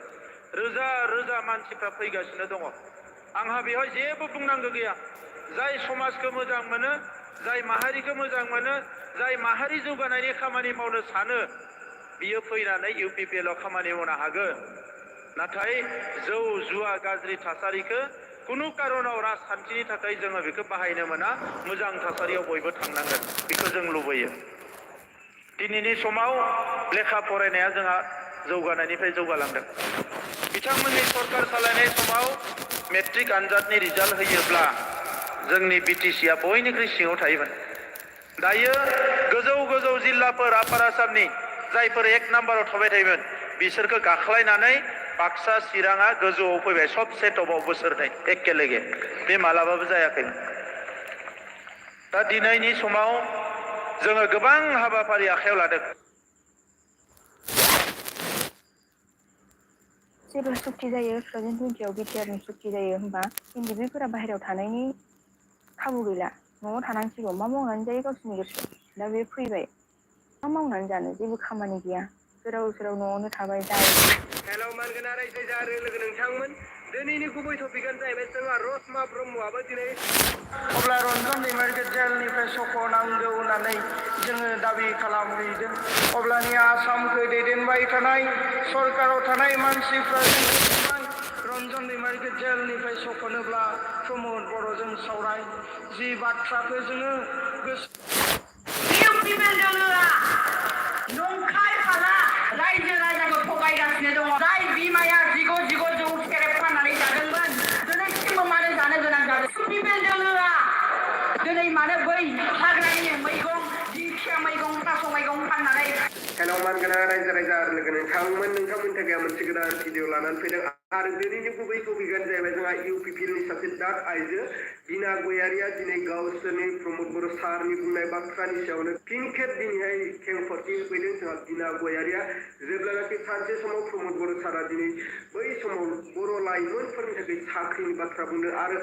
रोजा रोजा मानसिफ्रा फैगासिनो दङ आंहा बेवहाय जेबो बुंनांगौ गैया जाय समाजखौ मोजां मोनो जाय माहारिखौ मोजां मोनो जाय माहारि जौगानायनि खामानि मावनो सानो बियो फैनानै इउपिपिएलआव खामानि मावनो हागोन नाथाय जौ जुवा गाज्रि थासारिखौ कुनु कारनाव राजखान्थिनि थाखाय जोङो बेखौ बाहायनो मोना मोजां थासारियाव बयबो थांनांगोन बेखौ जों लुबैयो दिनैनि समाव लेखा फरायनाया जोंहा जौगानायनिफ्राय जौगालांदों बिथांमोननि सरकार सालायनाय समाव मेट्रिक आनजादनि रिजाल्ट होयोब्ला जोंनि बिटिसिआ बयनिख्रुइ सिङाव थायोमोन दायो गोजौ गोजौ जिल्लाफोर आपार आसामनि जायफोर 1 नाम्बाराव थाबाय थायोमोन बिसोरखौ गाख्लायनानै बाक्सा चिराङा गोजौआव फैबाय सबसे टपआव बोसोरनै एकेलगे बे मालाबाबो जायाखैमोन दा दिनैनि समाव जोङो गोबां हाबाफारि आखायाव लादों जेब्ला सुक्ति जायो 2020आव बिटिआरनि सुक्ति जायो होनबा इन्डिभिफोरा बाहेरायाव थानायनि खाबु गैला न'आव थानांसिगौ मा मावनानै जायो गावसोरनि गोसो दा बे फैबाय मा मावनानै जानो जेबो खामानि गैया गोदाव सोराव न'आवनो थाबाय जायो हेलौ मानगोना रायजो लोगो नोंथांमोन दिनैनि गुबै टपिकआनो जाहैबाय जोंहा रसमा ब्रह्मआबो दिनै अब्ला रन्जन दैमारिखौ जेलनिफ्राय सख'नांगौ होननानै जोङो दाबि खालामहैदों अब्लानिया आसामखौ दैदेनबाय थानाय सरकाराव थानाय मानसिफ्रा रन्जन दैमारिखौ जेलनिफ्राय सख'नोब्ला प्रमद बर'जों सावराय जि बाथ्राखौ जोङो नंखाय हाला रायजो राजाखौ थगायगासिनो दङ जाय बिमाया जिगु जौ सेरेब फाननानै जादोंमोन दिनैसिमबो मानो जानो गोनां जादों पिपेलजों होआ दिनै मानो बै हाग्रानि मैगं दिंखिया मैगं थास' मैगं फाननानै हेलौ मानगोना रायजो लोगो नोंथांमोन थाखाय मोनसे गोदान भिडिअ लानानै फैदों आरो दिनैनि गुबै टपिकआनो जाहैबाय जोंहा इउपिपिएलनि सासे दाद आइजो बिना गयारिया दिनै गावसोरनि प्रमद बर' सारनि बुंनाय बाथ्रानि सायावनो फिन खेब दिनैहाय खेंफोरथि होफैदों जोंहा बिना गयारिया जेब्लानाखि सानसे समाव प्रमद बर' सारा दिनै बै समाव बर' लाइमोनफोरनि थाखाय साख्रिनि बाथ्रा बुंदों आरो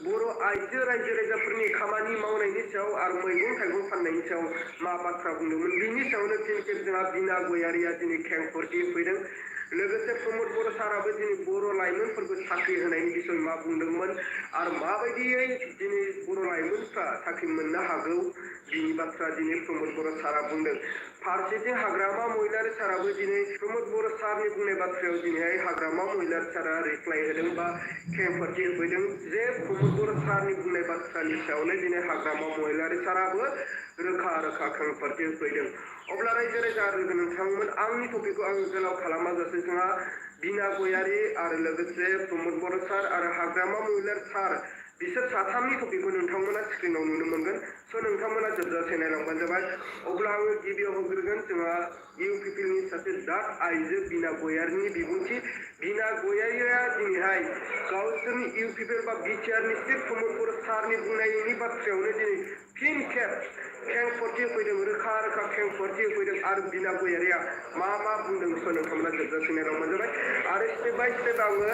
बर' आइजो रायजो राजाफोरनि खामानि मावनायनि सायाव आरो मैगं थाइगं फाननायनि सायाव मा बाथ्रा बुंदोंमोन बिनि सायावनो फिन खेब जोंहा बिना गयारिया दिनै खेंफोरथि होफैदों लोगोसे प्रमद बर' साराबो दिनै बर' लाइमोनफोरखौ साख्रि होनायनि बिसय मा बुंदोंमोन आरो माबायदियै दिनै बर' लाइमोनफ्रा साख्रि मोननो हागौ बिनि बाथ्रा दिनै प्रमद बर' सारा बुंदों फारसेथिं हाग्रामा महिलारि साराबो दिनै प्रमद बर' सारनि बुंनाय बाथ्रायाव दिनैहाय हाग्रामा महिलारि सारा रिप्लाइ होदों बा खेंफोरथि होफैदों जे प्रमद बर' सारनि बुंनाय बाथ्रानि सायावनो दिनै हाग्रामा महिलारि साराबो रोखा रोखा खेंफोरथि होफैदों अब्ला रायजो राजा लोगो नोंथांमोन आंनि टपिकखौ आं गोलाव खालामाजासे जोंहा बिना गयारि आरो लोगोसे प्रमद बर' सार आरो हाग्रामा महिलारि सार बिसोर साथामनि टपिकखौ नोंथांमोना स्क्रिनाव नुनो मोनगोन स' नोंथांमोना जोबजासे नायलांबानो जाबाय अब्ला आङो गिबियाव होग्रोगोन जोंहा इउपिपिएलनि सासे दाद आइजो बिना गयारिनि बिबुंथि बिना गयारिया दिनैहाय गावसोरनि इउपिपिएल बा बिटिआरनि चिफ प्रमद बर' सारनि बुंनायनि बाथ्रायावनो दिनै फिन खेब खेंफोरथि होफैदों रोखा रोखा खेंफोरथि होफैदों आरो बिना गयारिया मा बुंदों स' नोंथांमोना जोबजासे नायलांबानो जाबाय आरो स्टेप बाय स्टेप आङो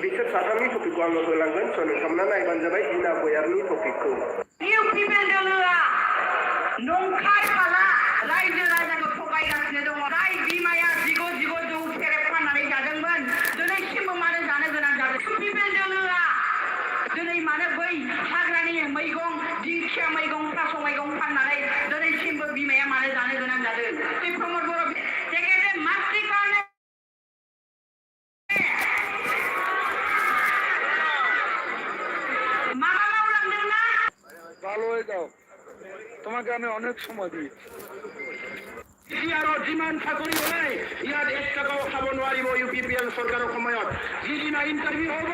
बिसोर साथामनि टपिकखौ आङो होलांगोन स' नोंथांमोना नायबानो जाबाय बिना गयारिनि टपिकखौ इउपिपिएल दोलोआ नंखाय खाला रायजो राजाखौ थगायगासिनो दङ जाय बिमाया जिगु जौ सेरेब फाननानै जादोंमोन दिनैसिमबो मानो जानो गोनां जादों इउपिपिएल दोलोआ दिनै मानो बै हाग्रानि मैगं दिंखिया मैगं थास' मैगं फाननानै दिनैसिमबो बिमाया मानो जानो गोनां जादों बे प्रमद बर' सेक्रेटारि मातृ কাৰণে মামা মাওলাंदों না ভালো হয়ে যাও তোমাকে আমি অনেক সময় দিয়েছি আৰু যিমান চাকৰি ওলাই ইয়াত 1 টকাও খাব নোৱাৰিব ইউপিপিএল চৰকাৰৰ সময়ত যিদিনা ইণ্টাৰভিউ হ'ব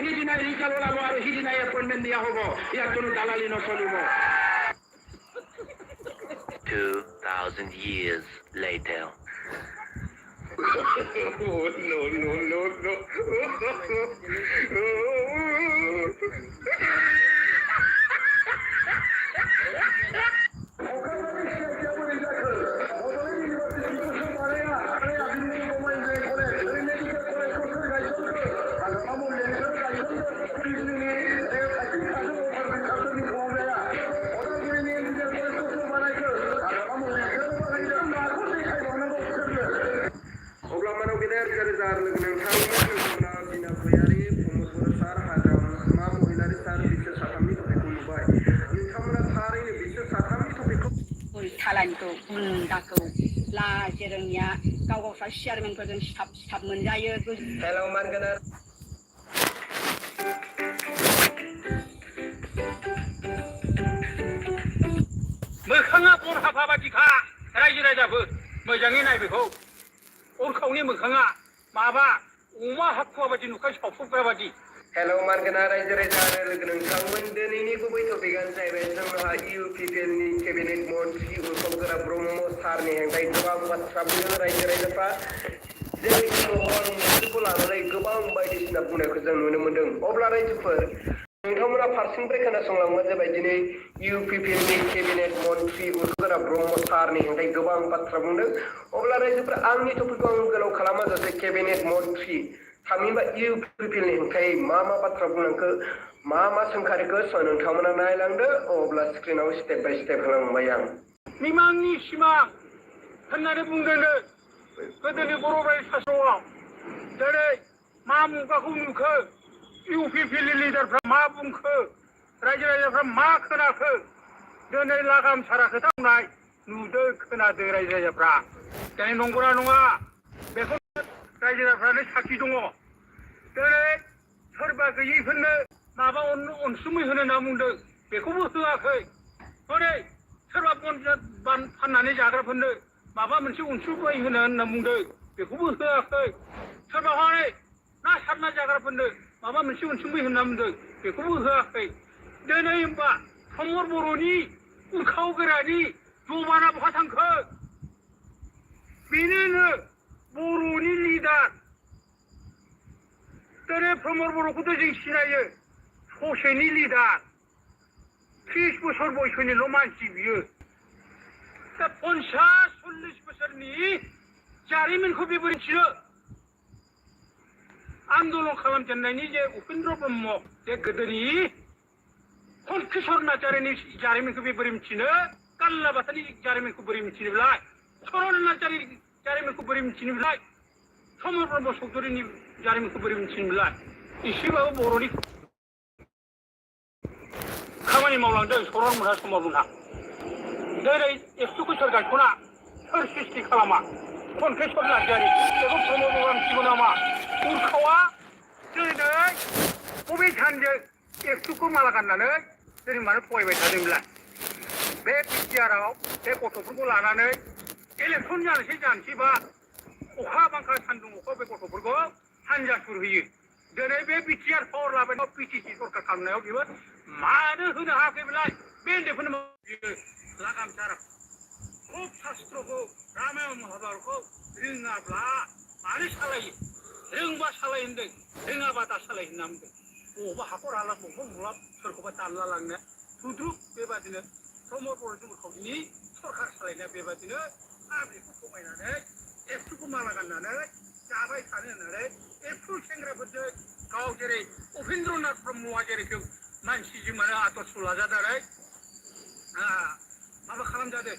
সিদিনাই ৰিজাল্ট ওলাব আৰু সিদিনাই এপইণ্টমেণ্ট দিয়া হ'ব ইয়াত কোনো দালালি নচলিব 2,000 years later. थालानिखौ गुन्दाखौ लाजेरोंनिया गाव गावस्रा चेयारमेनफोरजों सिथाब मोनजायो हेलौ मानगोनार मोखाङा बन हाफा बादिखा रायजो राजाफोर मोजाङै नाय बेखौ अरखावनि मोखाङा माबा अमा हाखुवा बादि नुखाय सावफुबग्रा बादि हेलौ मानगोनार रायजो राजा आरो लोगो नोंथांमोन दिनैनि गुबै टपिकआनो जाहैबाय जोंहा इउपिपिएलनि केबिनेट मन्त्रि उत्तम गोरा ब्रह्म सारनि हेंथायै गोबां बाथ्रा बुंदों रायजो राजाफ्रा जोंनि महर मुस्रिखौ लानानै गोबां बायदिसिना बुंनायखौ जों नुनो मोनदों अब्ला रायजोफोर नोंथांमोना फारसेनिफ्राय खोनासंलांबानो जाबाय दिनै इउपिपिएलनि केबिनेट मन्त्रि उत्तम गोरा ब्रह्म सारनि हेंथायै गोबां बाथ्रा बुंदों अब्ला रायजोफोरा आंनि टपिकखौ आं गोलाव खालामाजासे केबिनेट मन्त्रि थामहिनबा इउपिपिएलनि हेंथायै मा बाथ्रा बुंलांखो मा सोंखारिखो स' नोंथांमोना नायलांदो अब्ला स्क्रिनाव स्टेप बाय स्टेप होलांबाय आं मिमांनि सिमां होननानै बुंदों गोदोनि बर' रायजो शासनाव दिनै मा मुगाखौ नुखो इउपिपिएलनि लिडारफ्रा मा बुंखो रायजो राजाफ्रा मा खोनाखो दिनै लागाम सारा खोथा बुंनाय नुदों खोनादों रायजो राजाफ्रा दिनै नंगौना नङा बेखौ रायजो राजाफ्रानो साखि दङ दिनै सोरबा गैयैफोरनो माबा अनसुमै होनो होनना बुंदों बेखौबो होआखै हरै सोरबा बन फाननानै जाग्राफोरनो माबा मोनसे अनसुमै होनो होनना बुंदों बेखौबो होआखै सोरबा हरै ना सारना जाग्राफोरनो माबा मोनसे अनसुमै होनना बुंदों बेखौबो होआखै दिनै होनबा प्रमद बर'नि उरखाव गोरानि जबाना बहा थांखो बेनिनो बर'नि लिडार दिनै प्रमद बर'खौथ' जों सिनायो ससेनि लिडार 30 बोसोर बैसोनिल' मानसि बियो दा 50-40 बोसोरनि जारिमिनखौ बे बोरै मिथियो आन्दलन खालामजेननायनि जे उपेन्द्र ब्रह्म जे गोदोनि फनकिशोर नार्जारिनि जारिमिनखौ बे बोरै मिथिनो काल्लाबाथानि जारिमिनखौ बोरै मिथिनोब्लाय सरन नार्जारि जारिमिनखौ बोरै मिथिनोब्लाय समर ब्रह्म चौधुरिनि जारिमिनखौ बोरै मिथिनोब्लाय एसेबाबो बर'नि खामानि मावलांदों सरन मोनहा समर मोनहा दिनै एबसुखौ सोर गायसना सोर सृष्टि खालामा फनकिशोर नार्जारि बेखौ प्रमद बर'आ मिथिगौ नामा उर्खावा दिनै बबे सानजों एबसुखौ माला गाननानै दिनै मानो फरायबाय थादोंब्ला बे बिटिआरआव बे गथ'फोरखौ लानानै इलेक्सन जानोसैबा अखा बांखा सान्दुं अखा बे गथ'फोरखौ हानजा सुर होयो दिनै बे बिटिआर पावार लाबाय पिटिसि सरकार खालामनायाव बेबो मानो होनो हायाखैब्ला बे उन्दैफोरनो लागाम सारा खुब शास्त्रखौ रामायण महाभारतखौ रोङाब्ला मानो सालायो रोंबा सालाय होनदों रोङाबा दा सालाय होनना बुंदों बबावबा हाखर हाला बबावबा मुला सोरखौबा दानला लांनो सुद्रुग बेबादिनो प्रमद बर' जुमुखावनि सरकार सालायनाया बेबादिनो पाब्लिकखौ थगायनानै एबसुखौ माला गाननानै जाबाय थानो होननानै एबसु सेंग्राफोरजों गाव जेरै उपेन्द्रनाथ ब्रह्मआ जेरैखौ मानसिजों माने आदर्श लाजादों माबा खालामजादों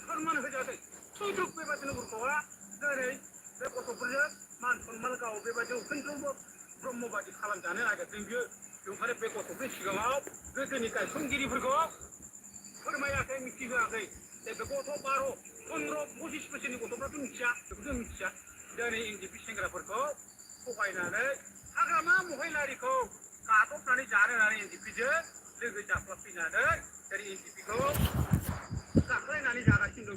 सनमान होजादों सुजुग बेबादिनो गथ'आ दिनै बे गथ'फोरजों मान सनमान गाव बेबायदि उपेन्द्र ब्रह्म बादि खालामजानो नागिरदों बियो बेवहाय बे गथ'फोरनि सिगाङाव गोदोनि गायसनगिरिफोरखौ फोरमायाखै मिथिहोआखै बे गथ' 12-15-25 बोसोरनि गथ'फ्राथ' मिथिया बेखौथ' मिथिया दिनै एनडिपि सेंग्राफोरखौ थगायनानै हाग्रामा महिलारिखौ गादबनानै जानो होननानै एनडिपिजों लोगो जाफ्लाफैनानै दिनै एनडिपिखौ गाख्लायनानै जागासिनो दं